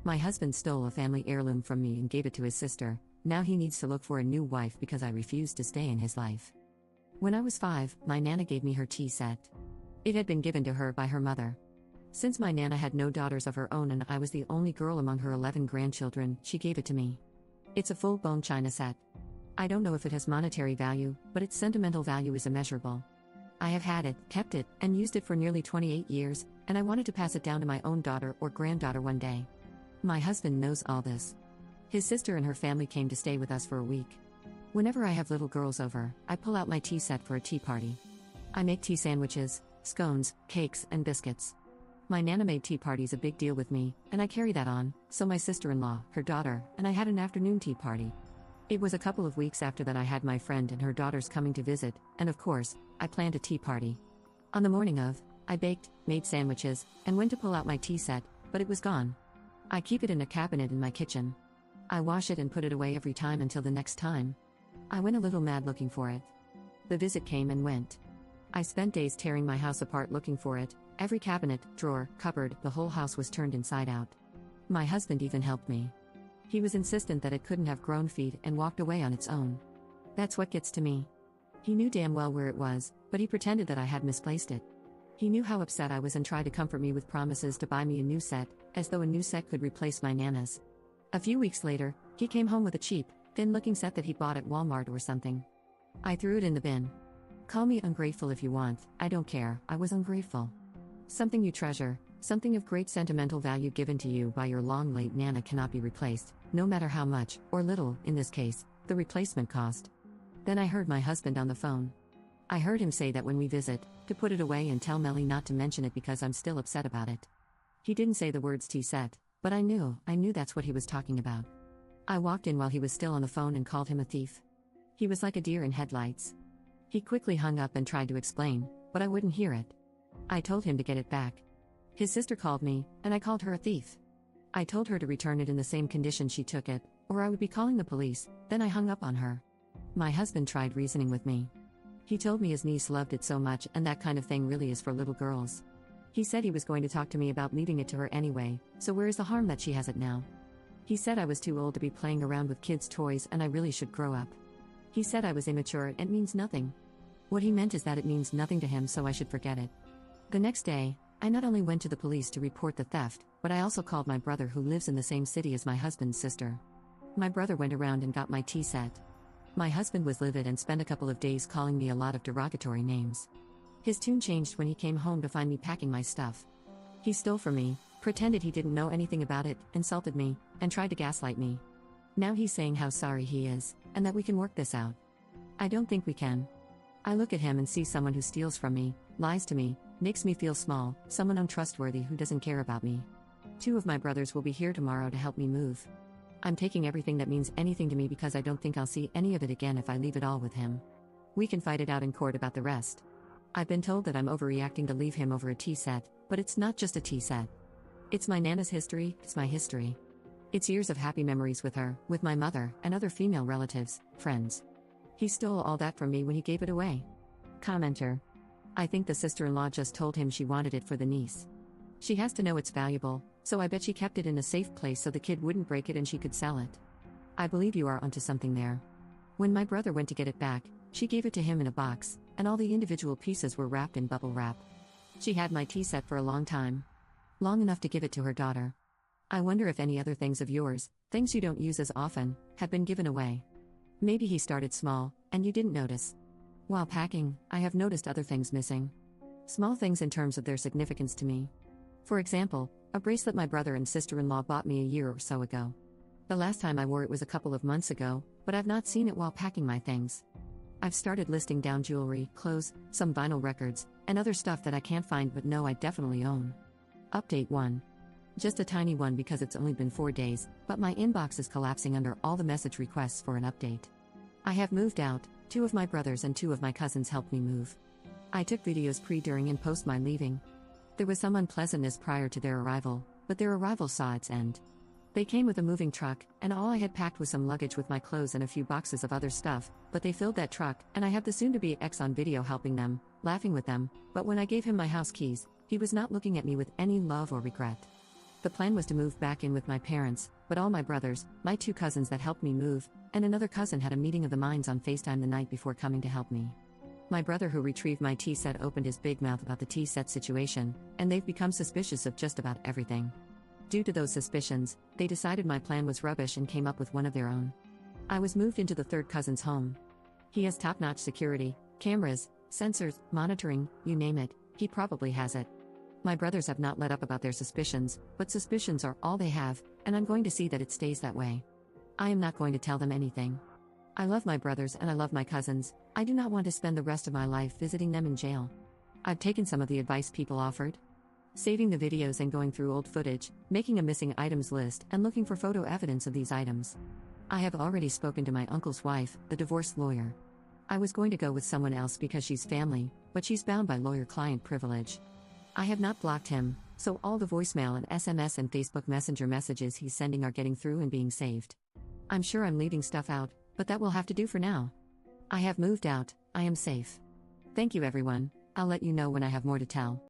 My husband stole a family heirloom from me and gave it to his sister. Now he needs to look for a new wife because I refused to stay in his life. When I was 5, my Nana gave me her tea set. It had been given to her by her mother. Since my Nana had no daughters of her own and I was the only girl among her 11 grandchildren, she gave it to me. It's a full-blown china set. I don't know if it has monetary value, but its sentimental value is immeasurable. I have had it, kept it, and used it for nearly 28 years, and I wanted to pass it down to my own daughter or granddaughter one day. My husband knows all this. His sister and her family came to stay with us for a week. Whenever I have little girls over, I pull out my tea set for a tea party. I make tea sandwiches, scones, cakes, and biscuits. My Nana made tea parties a big deal with me, and I carry that on, so my sister-in-law, her daughter, and I had an afternoon tea party. It was a couple of weeks after that I had my friend and her daughters coming to visit, and of course, I planned a tea party. On the morning of, I baked, made sandwiches, and went to pull out my tea set, but it was gone. I keep it in a cabinet in my kitchen. I wash it and put it away every time until the next time. I went a little mad looking for it. The visit came and went. I spent days tearing my house apart looking for it. Every cabinet, drawer, cupboard, the whole house was turned inside out. My husband even helped me. He was insistent that it couldn't have grown feet and walked away on its own. That's what gets to me. He knew damn well where it was, but he pretended that I had misplaced it. He knew how upset I was and tried to comfort me with promises to buy me a new set, as though a new set could replace my Nana's. A few weeks later, he came home with a cheap, thin-looking set that he'd bought at Walmart or something. I threw it in the bin. Call me ungrateful if you want, I don't care, I was ungrateful. Something you treasure, something of great sentimental value given to you by your long-late Nana cannot be replaced, no matter how much, or little, in this case, the replacement cost. Then I heard my husband on the phone. I heard him say that when we visit, to put it away and tell Melly not to mention it because I'm still upset about it. He didn't say the words tea set, but I knew that's what he was talking about. I walked in while he was still on the phone and called him a thief. He was like a deer in headlights. He quickly hung up and tried to explain, but I wouldn't hear it. I told him to get it back. His sister called me, and I called her a thief. I told her to return it in the same condition she took it, or I would be calling the police, then I hung up on her. My husband tried reasoning with me. He told me his niece loved it so much and that kind of thing really is for little girls. He said he was going to talk to me about leaving it to her anyway, so where is the harm that she has it now? He said I was too old to be playing around with kids' toys and I really should grow up. He said I was immature and means nothing. What he meant is that it means nothing to him so I should forget it. The next day, I not only went to the police to report the theft, but I also called my brother who lives in the same city as my husband's sister. My brother went around and got my tea set. My husband was livid and spent a couple of days calling me a lot of derogatory names. His tune changed when he came home to find me packing my stuff. He stole from me, pretended he didn't know anything about it, insulted me, and tried to gaslight me. Now he's saying how sorry he is, and that we can work this out. I don't think we can. I look at him and see someone who steals from me, lies to me, makes me feel small, someone untrustworthy who doesn't care about me. 2 of my brothers will be here tomorrow to help me move. I'm taking everything that means anything to me because I don't think I'll see any of it again if I leave it all with him. We can fight it out in court about the rest. I've been told that I'm overreacting to leave him over a tea set, but it's not just a tea set. It's my Nana's history, it's my history. It's years of happy memories with her, with my mother, and other female relatives, friends. He stole all that from me when he gave it away. Commenter. I think the sister-in-law just told him she wanted it for the niece. She has to know it's valuable, so I bet she kept it in a safe place so the kid wouldn't break it and she could sell it. I believe you are onto something there. When my brother went to get it back, she gave it to him in a box, and all the individual pieces were wrapped in bubble wrap. She had my tea set for a long time. Long enough to give it to her daughter. I wonder if any other things of yours, things you don't use as often, have been given away. Maybe he started small, and you didn't notice. While packing, I have noticed other things missing. Small things in terms of their significance to me. For example, a bracelet my brother and sister-in-law bought me a year or so ago. The last time I wore it was a couple of months ago, but I've not seen it while packing my things. I've started listing down jewelry, clothes, some vinyl records, and other stuff that I can't find but know I definitely own. Update 1. Just a tiny one because it's only been 4 days, but my inbox is collapsing under all the message requests for an update. I have moved out, 2 of my brothers and 2 of my cousins helped me move. I took videos pre, during, and post my leaving. There was some unpleasantness prior to their arrival, but their arrival saw its end. They came with a moving truck, and all I had packed was some luggage with my clothes and a few boxes of other stuff, but they filled that truck, and I have the soon-to-be ex on video helping them, laughing with them, but when I gave him my house keys, he was not looking at me with any love or regret. The plan was to move back in with my parents, but all my brothers, my 2 cousins that helped me move, and another cousin had a meeting of the minds on FaceTime the night before coming to help me. My brother who retrieved my tea set opened his big mouth about the tea set situation, and they've become suspicious of just about everything. Due to those suspicions, they decided my plan was rubbish and came up with one of their own. I was moved into the 3rd cousin's home. He has top-notch security, cameras, sensors, monitoring, you name it, he probably has it. My brothers have not let up about their suspicions, but suspicions are all they have, and I'm going to see that it stays that way. I am not going to tell them anything. I love my brothers and I love my cousins. I do not want to spend the rest of my life visiting them in jail. I've taken some of the advice people offered. Saving the videos and going through old footage, making a missing items list and looking for photo evidence of these items. I have already spoken to my uncle's wife, the divorce lawyer. I was going to go with someone else because she's family, but she's bound by lawyer-client privilege. I have not blocked him, so all the voicemail and SMS and Facebook Messenger messages he's sending are getting through and being saved. I'm sure I'm leaving stuff out, but that will have to do for now. I have moved out, I am safe. Thank you everyone, I'll let you know when I have more to tell.